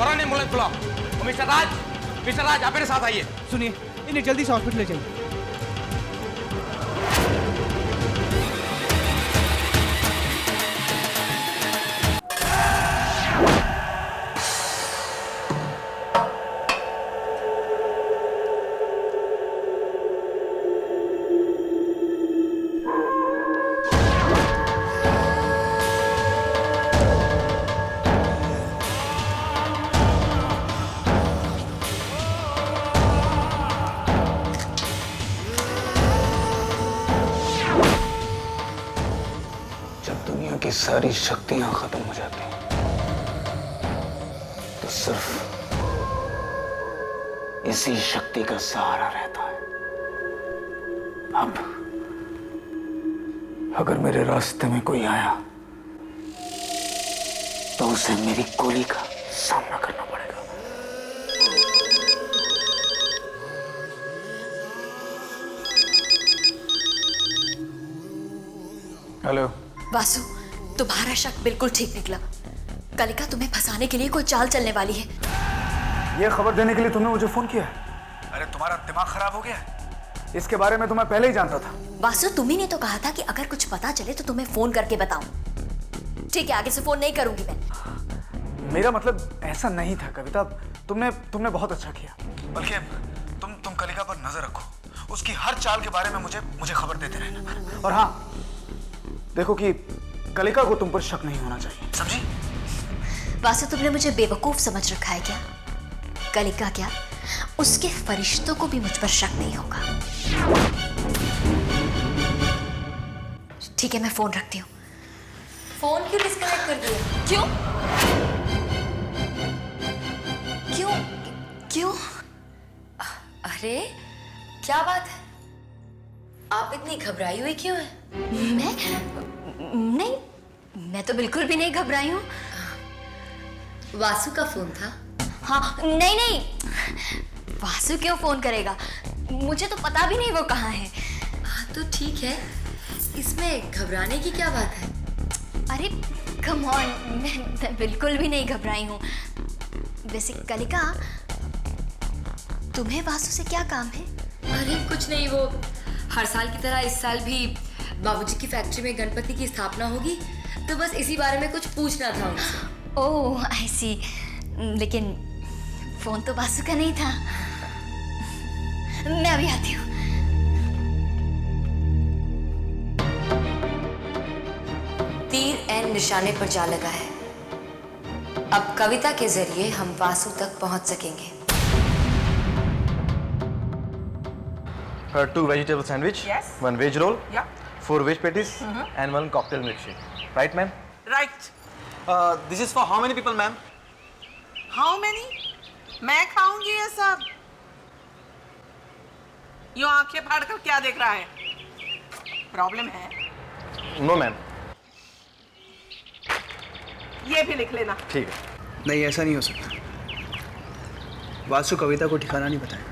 फौरन एम्बुलेंस बुलाओ। मिस्टर राज आप मेरे साथ आइए। सुनिए, इन्हें जल्दी से हॉस्पिटल ले जाइए। की सारी शक्तियां खत्म हो जाती हैं तो सिर्फ इसी शक्ति का सहारा रहता है। अब अगर मेरे रास्ते में कोई आया तो उसे मेरी गोली का सामना करना पड़ेगा। हेलो वासु, तुम्हारा शक बिल्कुल ठीक निकला। कलिका तुम्हें फंसाने के लिए कोई चाल चलने वाली है। ये खबर देने के लिए तुमने मुझे फोन किया है? अरे तुम्हारा दिमाग खराब हो गया है? इसके बारे में तो मैं पहले ही जानता था। वासु, तुम्ही ने तो कहा था कि अगर कुछ पता चले तो तुम्हें फोन करके बताऊं। ठीक है, आगे से फोन नहीं करूंगी मैं। मेरा मतलब ऐसा नहीं था कविता। तुमने बहुत अच्छा किया। बल्कि तुम कलिका पर नजर रखो, उसकी हर चाल के बारे में मुझे खबर देते रहना। और हाँ, देखो कि कलिका को तुम पर शक नहीं होना चाहिए, समझी? वासु, तुमने मुझे बेवकूफ समझ रखा है क्या? कलिका क्या, उसके फरिश्तों को भी मुझ पर शक नहीं होगा। ठीक है, मैं फोन रखती हूँ। फोन क्यों डिस्कनेक्ट कर दिया? क्यों? क्यों? क्यों? अरे क्या बात है? आप इतनी घबराई हुई क्यों है? नहीं, मैं तो बिल्कुल भी नहीं घबराई हूँ। वासु का फोन था? हाँ, नहीं, वासु क्यों फोन करेगा? मुझे तो पता भी नहीं वो कहाँ है। हाँ तो ठीक है, इसमें घबराने की क्या बात है? अरे कम ऑन, मैं बिल्कुल भी नहीं घबराई हूँ। वैसे कलिका, तुम्हें वासु से क्या काम है? अरे कुछ नहीं, वो हर साल की तरह इस साल भी बाबूजी की फैक्ट्री में गणपति की स्थापना होगी, तो बस इसी बारे में कुछ पूछना था उनसे। ओह आई सी, लेकिन फोन तो वासु का नहीं था। मैं अभी आती हूँ। तीर एन निशाने पर जा लगा है। अब कविता के जरिए हम वासु तक पहुंच सकेंगे। 2 vegetable sandwich, Yes. 1 veg roll, Yeah. 4 veg patties, and 1 cocktail milkshake. Right, ma'am? Right. This is for how many people, ma'am? How many? मैं खाऊंगी ये सब। यूं आंखें फाड़ कर क्या देख रहा है? प्रॉब्लम है? No, ma'am. ये भी लिख लेना। ठीक है। नहीं, ऐसा नहीं हो सकता। वासु कविता को ठिकाना नहीं बताया।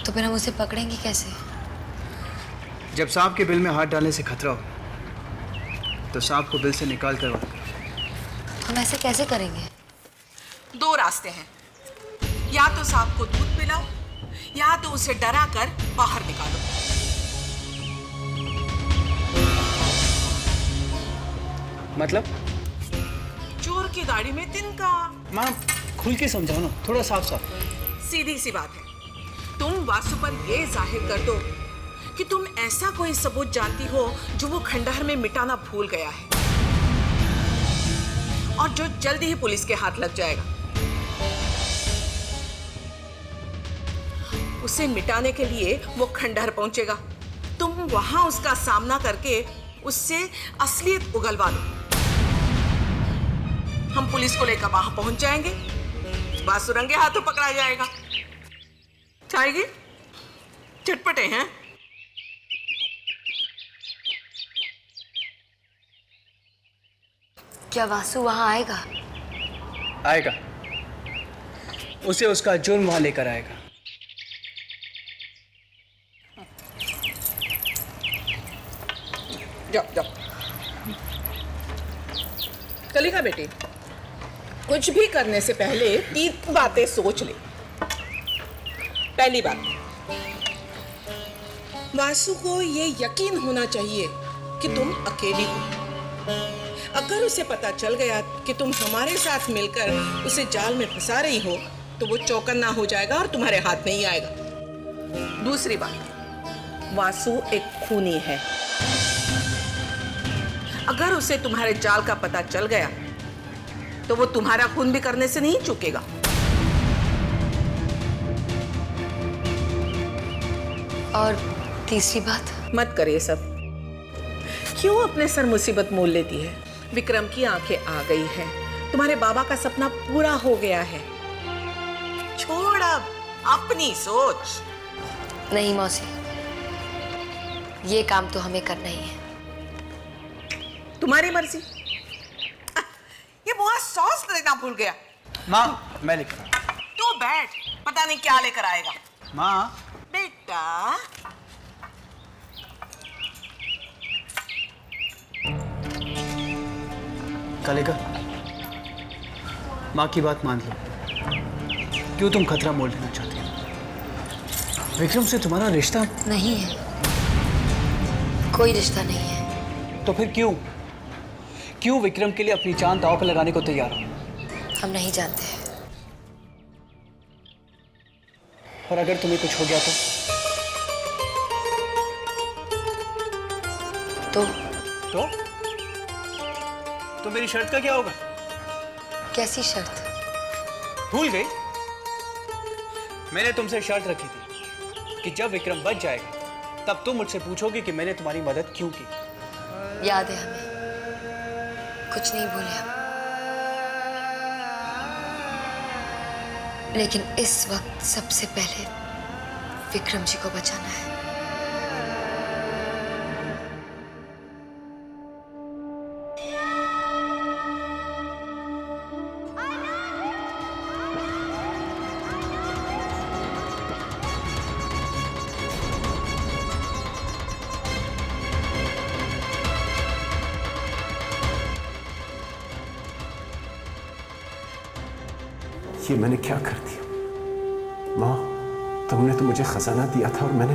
तो फिर हम उसे पकड़ेंगे कैसे? जब सांप के बिल में हाथ डालने से खतरा हो तो सांप को बिल से निकाल कर वार करो। हम ऐसे कैसे करेंगे? 2 रास्ते हैं, या तो सांप को दूध पिलाओ या तो उसे डरा कर बाहर निकालो। मतलब? चोर की दाढ़ी में तिनका। माँ, खुल के समझाओ ना, थोड़ा साफ साफ। सीधी सी बात है, तुम वासु पर यह जाहिर कर दो कि तुम ऐसा कोई सबूत जानती हो जो वो खंडहर में मिटाना भूल गया है और जो जल्दी ही पुलिस के हाथ लग जाएगा। उसे मिटाने के लिए वो खंडहर पहुंचेगा, तुम वहां उसका सामना करके उससे असलियत उगलवा लो। हम पुलिस को लेकर वहां पहुंच जाएंगे, वासु रंगे हाथों पकड़ा जाएगा। चाहेगी? चटपटे हैं? क्या वासु वहां आएगा? आएगा, उसे उसका जुर्म वहां लेकर आएगा। जाओ जाओ। कलिका बेटी, कुछ भी करने से पहले 3 बातें सोच ले। पहली बात, वासु को ये यकीन होना चाहिए कि तुम अकेली हो। अगर उसे पता चल गया कि तुम हमारे साथ मिलकर उसे जाल में फंसा रही हो तो वो चौकन्ना हो जाएगा और तुम्हारे हाथ नहीं आएगा। दूसरी बात, वासु एक खूनी है। अगर उसे तुम्हारे जाल का पता चल गया तो वो तुम्हारा खून भी करने से नहीं चूकेगा। और तीसरी बात, मत करिए सब। क्यों अपने सर मुसीबत मोल लेती है? विक्रम की आंखें आ गई हैं। तुम्हारे बाबा का सपना पूरा हो गया है। छोड़ अब अपनी सोच। नहीं मौसी, ये काम तो हमें करना ही है। तुम्हारी मर्जी। ये बुआ सॉस देना भूल गया। माँ, मैं लेकर आता हूँ। तू बैठ, पता नहीं क्या लेकर आएगा। माँ, बेटा कलिका, माँ की बात मान लो। क्यों तुम खतरा मोल लेना चाहती हो? विक्रम से तुम्हारा रिश्ता नहीं है, कोई रिश्ता नहीं है। तो फिर क्यों विक्रम के लिए अपनी जान दांव पर लगाने को तैयार हो? हम नहीं जानते। और अगर तुम्हें कुछ हो गया तो मेरी शर्त का क्या होगा? कैसी शर्त? भूल गई? मैंने तुमसे शर्त रखी थी कि जब विक्रम बच जाएगा तब तुम मुझसे पूछोगे कि मैंने तुम्हारी मदद क्यों की। याद है हमें, कुछ नहीं भूले हम। लेकिन इस वक्त सबसे पहले विक्रम जी को बचाना है। ये मैंने क्या कर दिया? माँ, तुमने तो मुझे खजाना दिया था और मैंने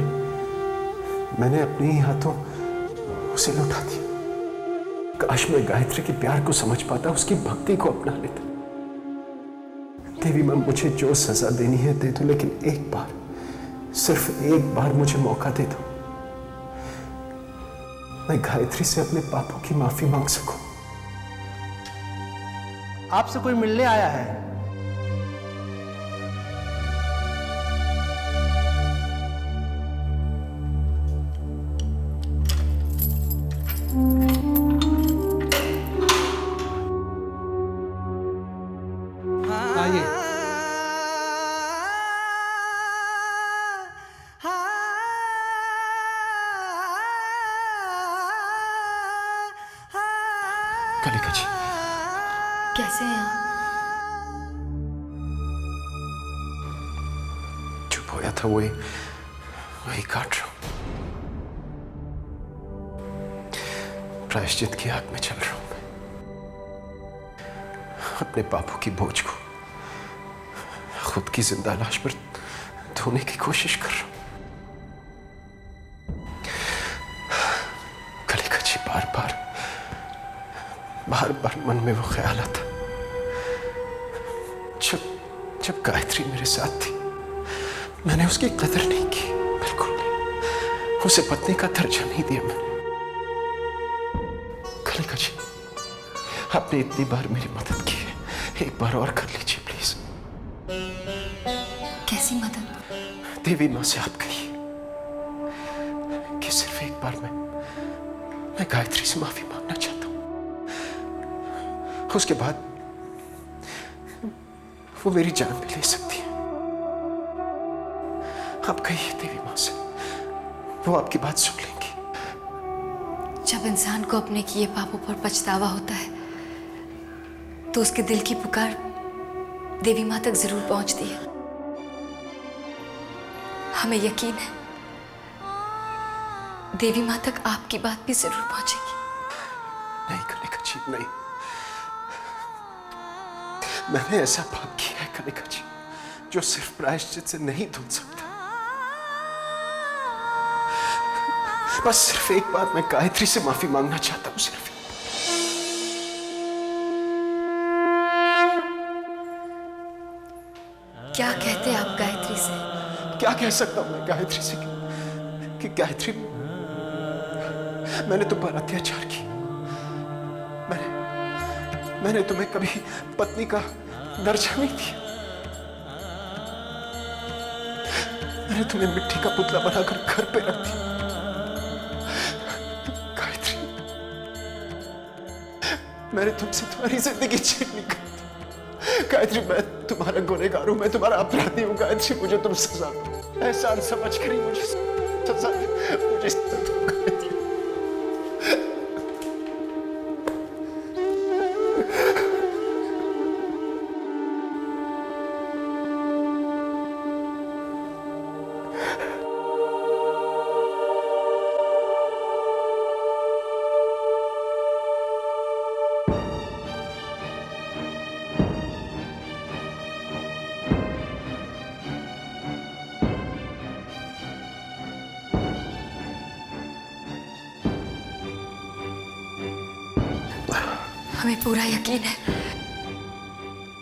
अपने ही हाथों उसे लुटा दिया। काश मैं गायत्री के प्यार को समझ पाता, उसकी भक्ति को अपना लेता। देवी माँ, मुझे जो सजा देनी है दे दो, लेकिन एक बार, सिर्फ एक बार मुझे मौका दे दो। मैं गायत्री से अपने पापों की माफी मांग सकूं। आपसे कोई मिलने आया है। कलिका जी, कैसे हैं आप? चुप होया था वही काट रहा हूं। प्रायश्चित की आग में चल रहा हूं मैं। अपने पापों की बोझ को खुद की जिंदा लाश पर धोने की कोशिश कर रहा हूं। कलिका जी, बार बार मन में वो ख्याल आता, जब गायत्री मेरे साथ थी मैंने उसकी कदर नहीं की, बिल्कुल नहीं। उसे पत्नी का दर्जा नहीं दिया मैंने। कलिका जी, आपने इतनी बार मेरी मदद की है, एक बार और कर लीजिए प्लीज। कैसी मदद? देवी माँ से आप कहिए कि सिर्फ एक बार मैं गायत्री से माफी मांगना चाहता हूं। उसके बाद वो मेरी जान भी ले सकती है। आप कहिए देवी माँ से, वो आपकी बात सुन लेंगी। जब इंसान को अपने किए पापों पर पछतावा होता है तो उसके दिल की पुकार देवी माँ तक जरूर पहुंचती है। हमें यकीन है देवी माँ तक आपकी बात भी जरूर पहुंचेगी। नहीं कलिका जी, नहीं। मैंने ऐसा पाप किया है कनिका जी जो सिर्फ प्रायश्चित से नहीं धुल सकता। बस सिर्फ एक बार मैं गायत्री से माफी मांगना चाहता हूं, सिर्फ। क्या कहते आप गायत्री से? क्या कह सकता हूं मैं गायत्री से कि गायत्री, मैंने तुम पर अत्याचार किया। मैंने तुम्हें कभी पत्नी का दर्जा नहीं दिया। मैंने तुम्हें मिट्टी का पुतला बनाकर घर पे रख दिया। गायत्री, मैंने तुमसे तुम्हारी जिंदगी छीन कर दी। गायत्री, मैं तुम्हारा गुनहगार हूं, मैं तुम्हारा अपराधी हूं। गायत्री, मुझे तुम सजा दो, एहसान समझ कर ही मुझे सजा दो, मुझे सजा दो। हमें पूरा यकीन है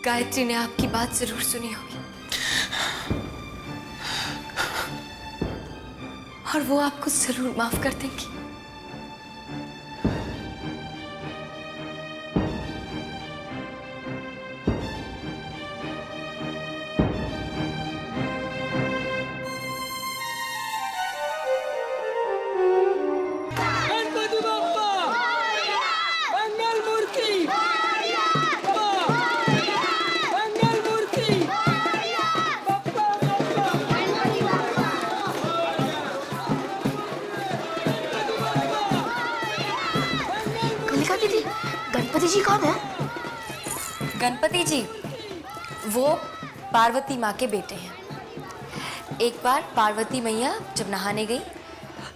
गायत्री ने आपकी बात जरूर सुनी होगी और वो आपको जरूर माफ कर देंगी। दीदी, गणपति जी कौन है? गणपति जी वो पार्वती माँ के बेटे हैं। एक बार पार्वती मैया जब नहाने गई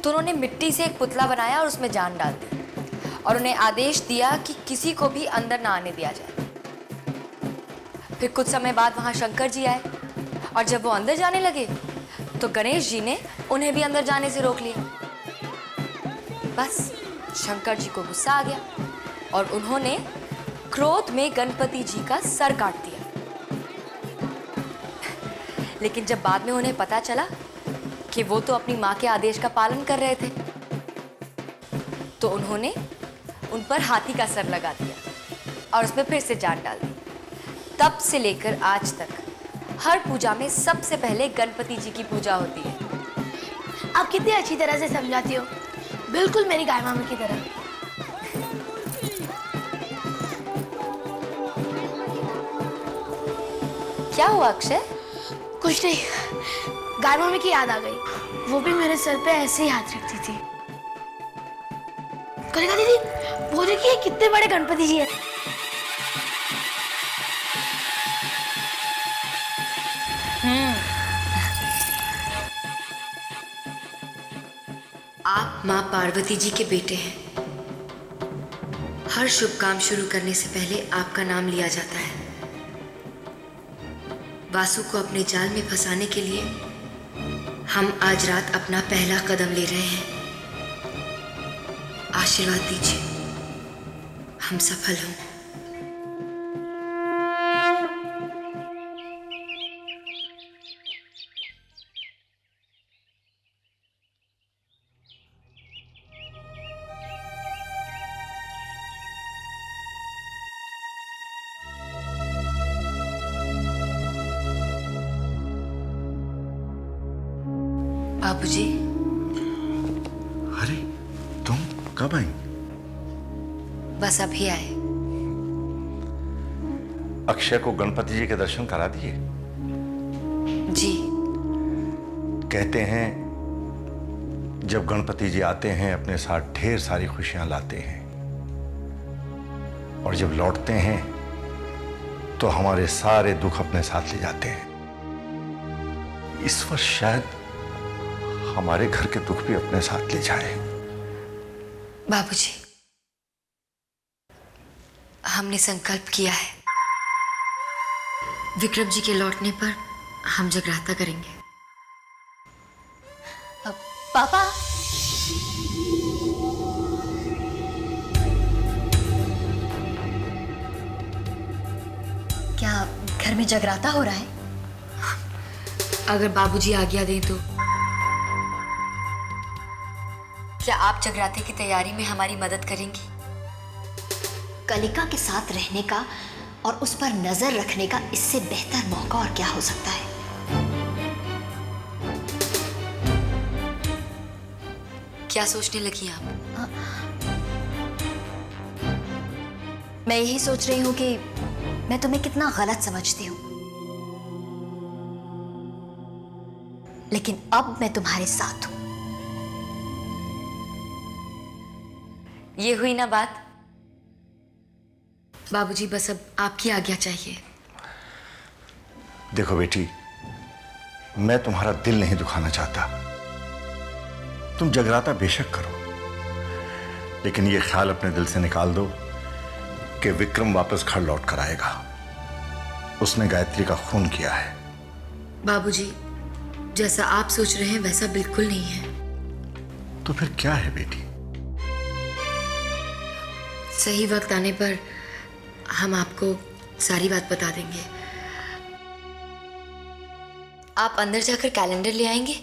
तो उन्होंने मिट्टी से एक पुतला बनाया और उसमें जान डाल दी और उन्हें आदेश दिया कि किसी को भी अंदर ना आने दिया जाए। फिर कुछ समय बाद वहाँ शंकर जी आए और जब वो अंदर जाने लगे तो गणेश जी ने उन्हें भी अंदर जाने से रोक लिया। बस शंकर जी को गुस्सा आ गया और उन्होंने क्रोध में गणपति जी का सर काट दिया। लेकिन जब बाद में उन्हें पता चला कि वो तो अपनी माँ के आदेश का पालन कर रहे थे तो उन्होंने उन पर हाथी का सर लगा दिया और उसमें फिर से जान डाल दी। तब से लेकर आज तक हर पूजा में सबसे पहले गणपति जी की पूजा होती है। आप कितनी अच्छी तरह से समझाती हो, बिल्कुल मेरी गाय मामी की तरह। क्या हुआ अक्षय? कुछ नहीं, गाय मामी की याद आ गई। वो भी मेरे सर पे ऐसे ही हाथ रखती थी। कनिका दीदी, वो देखिए कितने बड़े गणपति जी हैं। आप माँ पार्वती जी के बेटे हैं। हर शुभ काम शुरू करने से पहले आपका नाम लिया जाता है। वासु को अपने जाल में फंसाने के लिए हम आज रात अपना पहला कदम ले रहे हैं। आशीर्वाद दीजिए हम सफल हों। बाबूजी, अरे तुम कब आई? बस अभी आए। अक्षय को गणपति जी के दर्शन करा दिए? जी। कहते हैं जब गणपति जी आते हैं अपने साथ ढेर सारी खुशियां लाते हैं और जब लौटते हैं तो हमारे सारे दुख अपने साथ ले जाते हैं। इस वर्ष शायद हमारे घर के दुख भी अपने साथ ले जाए। बाबूजी, हमने संकल्प किया है विक्रम जी के लौटने पर हम जगराता करेंगे। पापा, क्या घर में जगराता हो रहा है? अगर बाबूजी आज्ञा दें तो। क्या आप जगराते की तैयारी में हमारी मदद करेंगी? कलिका के साथ रहने का और उस पर नजर रखने का इससे बेहतर मौका और क्या हो सकता है? क्या सोचने लगी आप? मैं यही सोच रही हूँ कि मैं तुम्हें कितना गलत समझती हूँ, लेकिन अब मैं तुम्हारे साथ हूं। ये हुई ना बात। बाबूजी, बस अब आपकी आज्ञा चाहिए। देखो बेटी, मैं तुम्हारा दिल नहीं दुखाना चाहता। तुम जगराता बेशक करो, लेकिन ये ख्याल अपने दिल से निकाल दो कि विक्रम वापस घर लौट कर आएगा। उसने गायत्री का खून किया है। बाबूजी, जैसा आप सोच रहे हैं वैसा बिल्कुल नहीं है। तो फिर क्या है बेटी? सही वक्त आने पर हम आपको सारी बात बता देंगे। आप अंदर जाकर कैलेंडर ले आएंगे?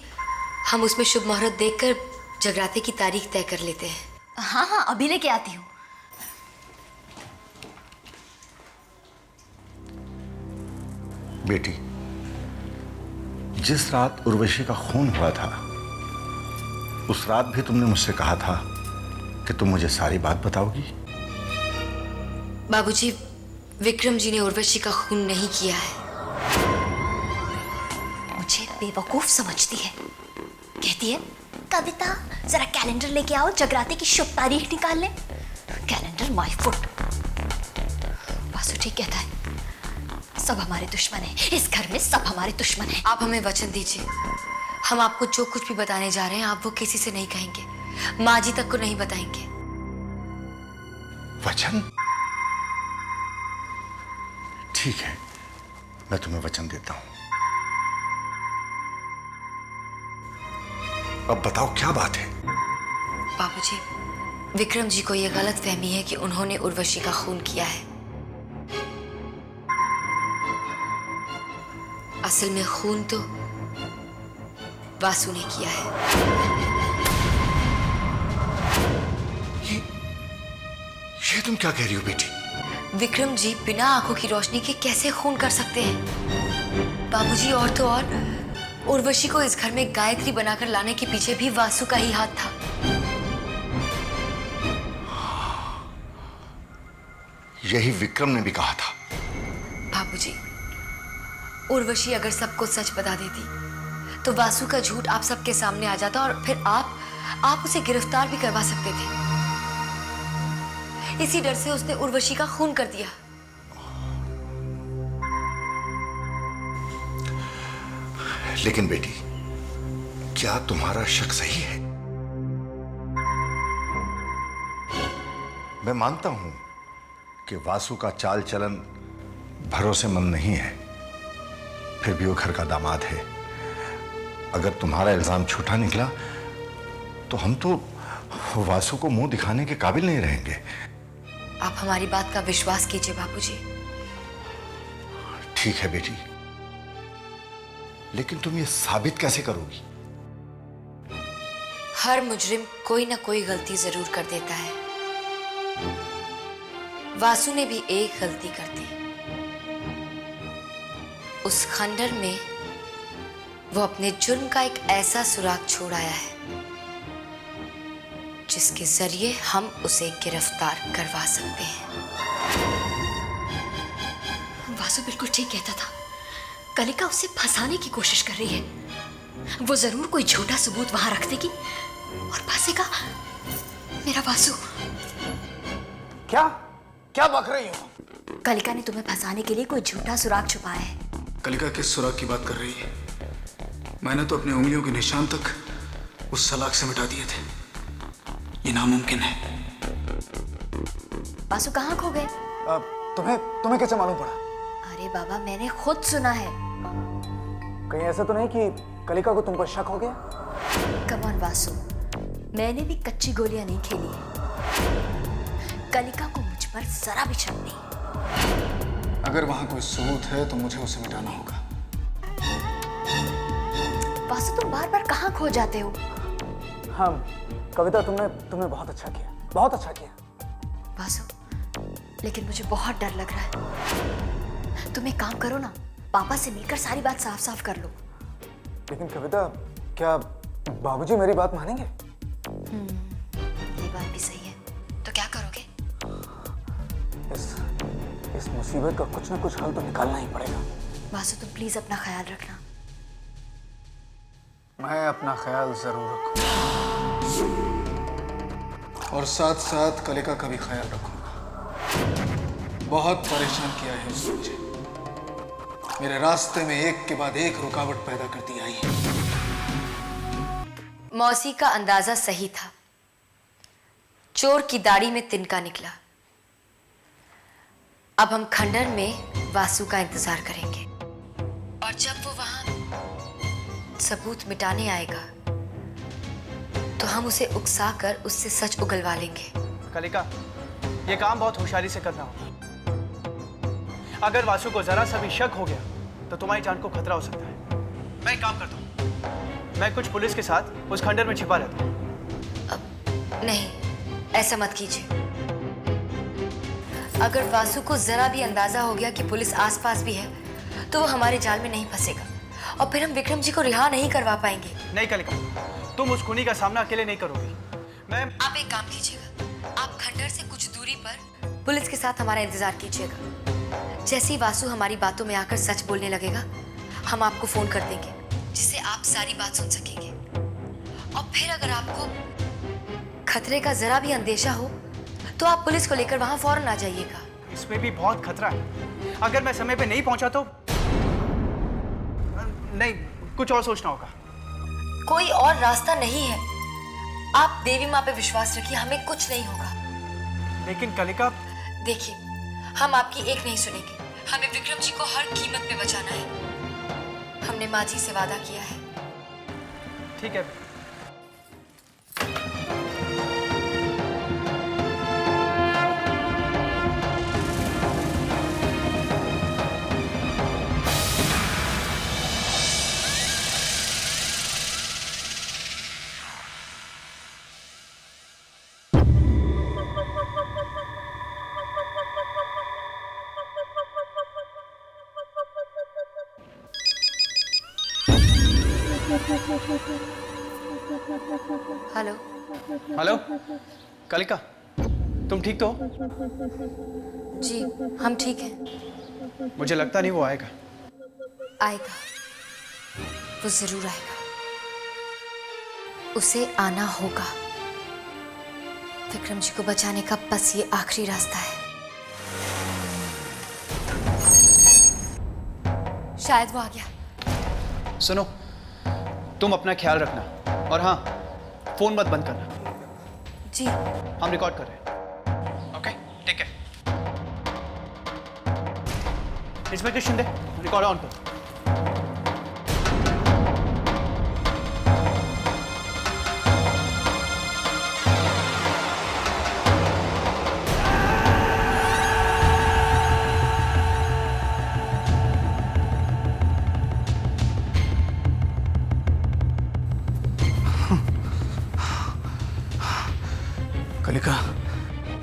हम उसमें शुभ मुहूर्त देखकर जगराते की तारीख तय कर लेते हैं। हाँ हाँ, अभी लेके आती हूँ। बेटी, जिस रात उर्वशी का खून हुआ था, उस रात भी तुमने मुझसे कहा था कि तुम मुझे सारी बात बताओगी। बाबूजी, विक्रम जी ने उर्वशी का खून नहीं किया है। मुझे बेवकूफ समझती है। कहती है, कविता जरा कैलेंडर लेके आओ, जगराते की शुभ तारीख निकाल ले। Calendar my foot. वासु ठीक कहता है, सब हमारे दुश्मन हैं। इस घर में सब हमारे दुश्मन हैं। आप हमें वचन दीजिए, हम आपको जो कुछ भी बताने जा रहे हैं आप वो किसी से नहीं कहेंगे, माँ जी तक को नहीं बताएंगे। वचन? ठीक है, मैं तुम्हें वचन देता हूं। अब बताओ क्या बात है? बाबूजी, विक्रम जी को यह गलत फहमी है कि उन्होंने उर्वशी का खून किया है। असल में खून तो वासु ने किया है। ये तुम क्या कह रही हो बेटी? विक्रम जी बिना आंखों की रोशनी के कैसे खून कर सकते हैं? बाबूजी, और तो और उर्वशी को इस घर में गायत्री बनाकर लाने के पीछे भी वासु का ही हाथ था। यही विक्रम ने भी कहा था। बाबूजी, उर्वशी अगर सबको सच बता देती तो वासु का झूठ आप सबके सामने आ जाता और फिर आप उसे गिरफ्तार भी करवा सकते थे। इसी डर से उसने उर्वशी का खून कर दिया। लेकिन बेटी, क्या तुम्हारा शक सही है? मैं मानता हूं कि वासु का चाल चलन भरोसेमंद नहीं है, फिर भी वो घर का दामाद है। अगर तुम्हारा इल्जाम झूठा निकला तो हम तो वासु को मुंह दिखाने के काबिल नहीं रहेंगे। आप हमारी बात का विश्वास कीजिए बाबूजी। ठीक है बेटी, लेकिन तुम ये साबित कैसे करोगी? हर मुजरिम कोई ना कोई गलती जरूर कर देता है। वासु ने भी एक गलती कर दी। उस खंडर में वो अपने जुर्म का एक ऐसा सुराग छोड़ आया है जिसके जरिए हम उसे गिरफ्तार करवा सकते हैं। वासु बिल्कुल ठीक कहता था। कलिका उसे फंसाने की कोशिश कर रही है। वो जरूर कोई झूठा सबूत वहां रख देगी और फंसेगा मेरा वासु। क्या क्या बक रही हो? कलिका ने तुम्हें फंसाने के लिए कोई झूठा सुराग छुपाया है। कलिका किस सुराग की बात कर रही है? मैंने तो अपनी उंगलियों के निशान तक उस सलाख से मिटा दिए थे। ये नामुमकिन है। वासु कहाँ खो गए? तुम्हें कैसे मालूम पड़ा? अरे बाबा, मैंने खुद सुना है। कहीं ऐसा तो नहीं कि कलिका को तुम पर शक हो गया? कम ऑन वासु, मैंने भी कच्ची गोलियां नहीं खेली है। कलिका को मुझ पर जरा भी शक नहीं। अगर वहां कोई सबूत है तो मुझे उसे मिटाना होगा। वासु, तुम बार बार कहाँ खो जाते हो? हाँ कविता, तुमने बहुत अच्छा किया, बहुत अच्छा किया। वासु, लेकिन मुझे बहुत डर लग रहा है। तुम एक काम करो ना, पापा से मिलकर सारी बात साफ साफ कर लो। लेकिन कविता, क्या बाबूजी मेरी बात मानेंगे? ये बात भी सही है। तो क्या करोगे? इस मुसीबत का कुछ ना कुछ हल तो निकालना ही पड़ेगा। वासु, तुम प्लीज अपना ख्याल रखना। मैं अपना ख्याल जरूर रखूंगा और साथ साथ कलिका का भी ख्याल रखूंगा। बहुत परेशान किया है उसने मुझे। मेरे रास्ते में एक के बाद एक रुकावट पैदा करती आई है। मौसी का अंदाजा सही था। चोर की दाढ़ी में तिनका निकला। अब हम खंडर में वासु का इंतजार करेंगे और जब वो वहां सबूत मिटाने आएगा तो हम उसे उकसाकर उससे सच उगलवा लेंगे। कलिका, ये काम बहुत होशियारी से करना होगा। अगर वासु को जरा सा भी शक हो गया तो तुम्हारी जान को खतरा हो सकता है। मैं एक काम करता हूँ, मैं कुछ पुलिस के साथ उस खंडर में छिपा रहता हूँ। नहीं, ऐसा मत कीजिए। अगर वासु को जरा भी अंदाजा हो गया कि पुलिस आसपास भी है तो वो हमारे जाल में नहीं फंसेगा और फिर हम विक्रम जी को रिहा नहीं करवा पाएंगे। नहीं कलिका, तुम उस खूनी का सामना अकेले नहीं करोगी। आप एक काम कीजिएगा, आप खंडर से कुछ दूरी पर पुलिस के साथ हमारा इंतजार कीजिएगा। जैसे ही वासु हमारी बातों में आकर सच बोलने लगेगा, हम आपको फोन कर देंगे जिससे आप सारी बात सुन सकेंगे। और फिर अगर आपको खतरे का जरा भी अंदेशा हो तो आप पुलिस को लेकर वहां फौरन आ जाइएगा। इसमें भी बहुत खतरा है। अगर मैं समय पे नहीं पहुंचा तो नहीं, कुछ और सोचना होगा। कोई और रास्ता नहीं है। आप देवी माँ पे विश्वास रखिए, हमें कुछ नहीं होगा। लेकिन कलिका, देखिए, हम आपकी एक नहीं सुनेंगे। हमें विक्रम जी को हर कीमत पे बचाना है। हमने माँ जी से वादा किया है। ठीक है। हेलो। हेलो कलिका, तुम ठीक तो हो? जी, हम ठीक हैं। मुझे लगता नहीं वो आएगा। आएगा, वो जरूर आएगा। उसे आना होगा। विक्रम जी को बचाने का बस ये आखिरी रास्ता है। शायद वो आ गया। सुनो, तुम अपना ख्याल रखना और हाँ, फोन मत बंद करना। जी, हम रिकॉर्ड कर रहे हैं। ओके, ठीक है। इंस्पेक्टर शिंदे, रिकॉर्ड ऑन करो।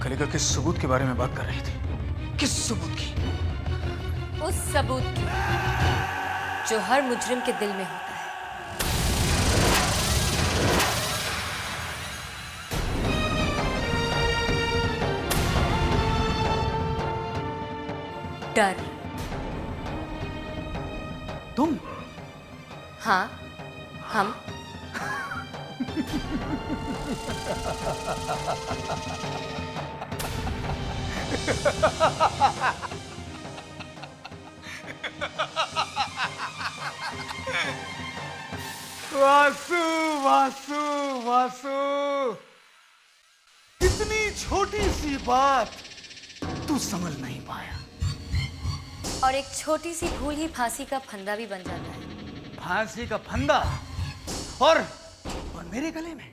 कलिका किस सबूत के बारे में बात कर रही थी? किस सबूत की? उस सबूत की जो हर मुजरिम के दिल में होता है। डर। तुम? हाँ, हम। वासु, वासु, वासु, इतनी छोटी सी बात तू समझ नहीं पाया। और एक छोटी सी भूल ही फांसी का फंदा भी बन जाता है। फांसी का फंदा और मेरे गले में।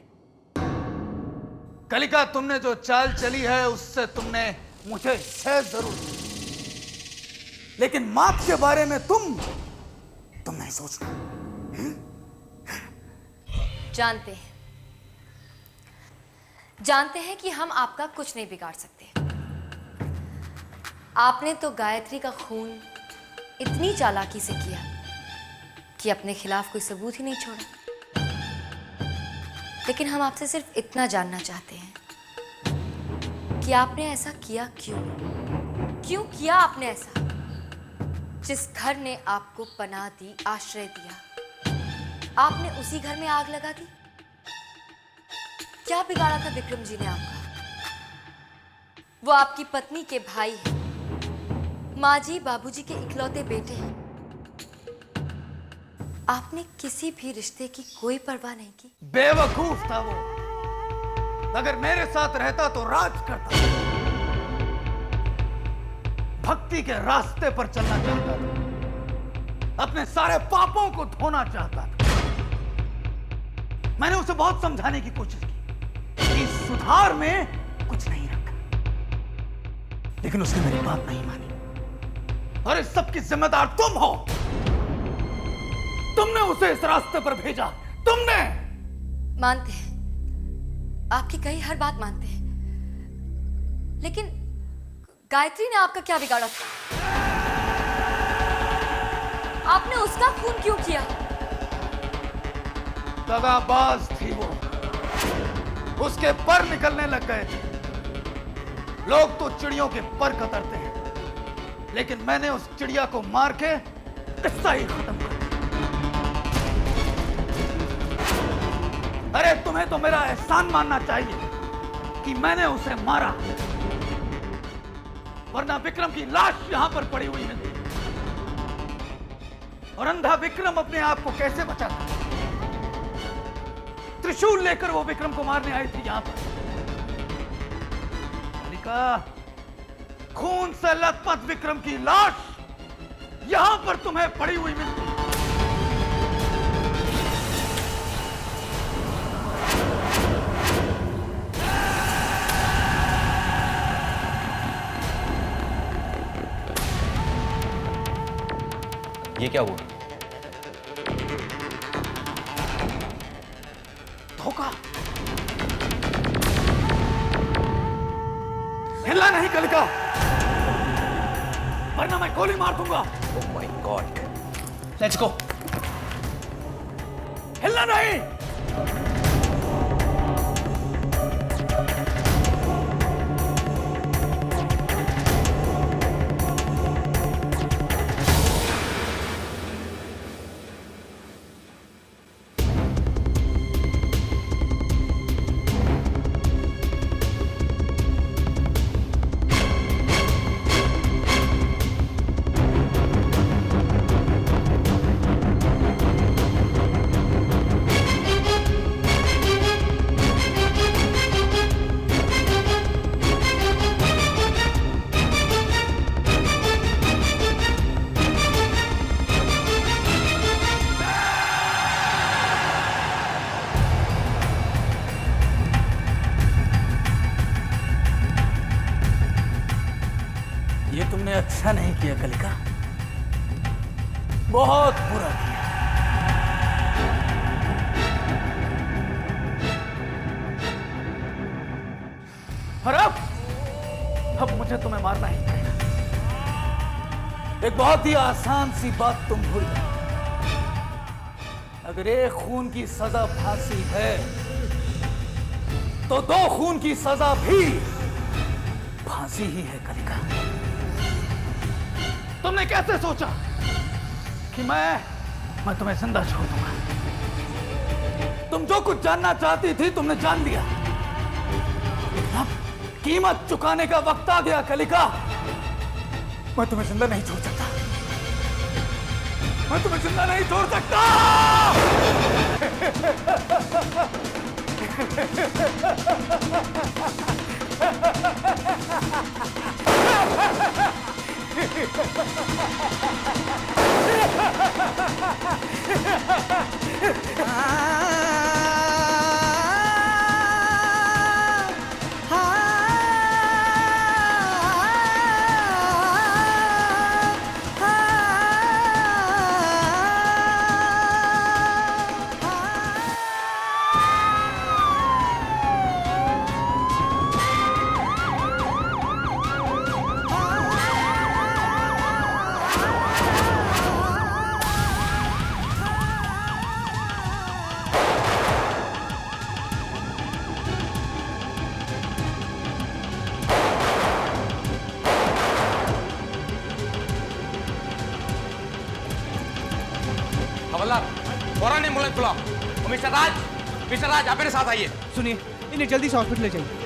कलिका, तुमने जो चाल चली है उससे तुमने मुझे सह जरूर दी, लेकिन मात के बारे में तुम नहीं सोचना। जानते हैं कि हम आपका कुछ नहीं बिगाड़ सकते। आपने तो गायत्री का खून इतनी चालाकी से किया कि अपने खिलाफ कोई सबूत ही नहीं छोड़ा। लेकिन हम आपसे सिर्फ इतना जानना चाहते हैं कि आपने ऐसा किया क्यों किया आपने ऐसा? जिस घर ने आपको पनाह दी, आश्रय दिया, आपने उसी घर में आग लगा दी। क्या बिगाड़ा था विक्रम जी ने आपका? वो आपकी पत्नी के भाई हैं, माँ जी बाबूजी के इकलौते बेटे हैं। आपने किसी भी रिश्ते की कोई परवाह नहीं की। बेवकूफ था वो। अगर मेरे साथ रहता तो राज करता। भक्ति के रास्ते पर चलना चाहता था, अपने सारे पापों को धोना चाहता था। मैंने उसे बहुत समझाने की कोशिश की कि सुधार में कुछ नहीं रखा, लेकिन उसने मेरी बात नहीं मानी। और इस सब की जिम्मेदार तुम हो। तुमने उसे इस रास्ते पर भेजा, तुमने। मानते हैं, आपकी कही हर बात मानते हैं, लेकिन गायत्री ने आपका क्या बिगाड़ा था? आपने उसका खून क्यों किया? दगाबाज थी वो। उसके पर निकलने लग गए थे। लोग तो चिड़ियों के पर कतरते हैं, लेकिन मैंने उस चिड़िया को मार के किस्सा ही खत्म कर दिया। अरे तुम्हें तो मेरा एहसान मानना चाहिए कि मैंने उसे मारा, वरना विक्रम की लाश यहां पर पड़ी हुई मिलती। और अंधा विक्रम अपने आप को कैसे बचाता? त्रिशूल लेकर वो विक्रम को मारने आई थी यहां पर। कलिका, खून से लथपथ विक्रम की लाश यहां पर तुम्हें पड़ी हुई मिलती। ये क्या हुआ? धोखा। हिलना नहीं कलिका, वरना मैं गोली मार दूंगा। Oh my God. Let's go. हिलना नहीं। ये तुमने अच्छा नहीं किया कलिका, बहुत बुरा किया। और अब मुझे तुम्हें मारना ही पड़ेगा। एक बहुत ही आसान सी बात तुम भूल गए। अगर एक खून की सजा फांसी है, तो 2 खून की सजा भी फांसी ही है कलिका। तुमने कैसे सोचा कि मैं तुम्हें जिंदा छोड़ दूंगा? तुम जो कुछ जानना चाहती थी तुमने जान लिया। अब कीमत चुकाने का वक्त आ गया कलिका। मैं तुम्हें जिंदा नहीं छोड़ सकता। मैं तुम्हें जिंदा नहीं छोड़ सकता। हवलदार, फौरन एम्बुलेंस बुलाओ। मिस्टर राज, आप मेरे साथ आइए। सुनिए, इन्हें जल्दी से हॉस्पिटल ले जाइए।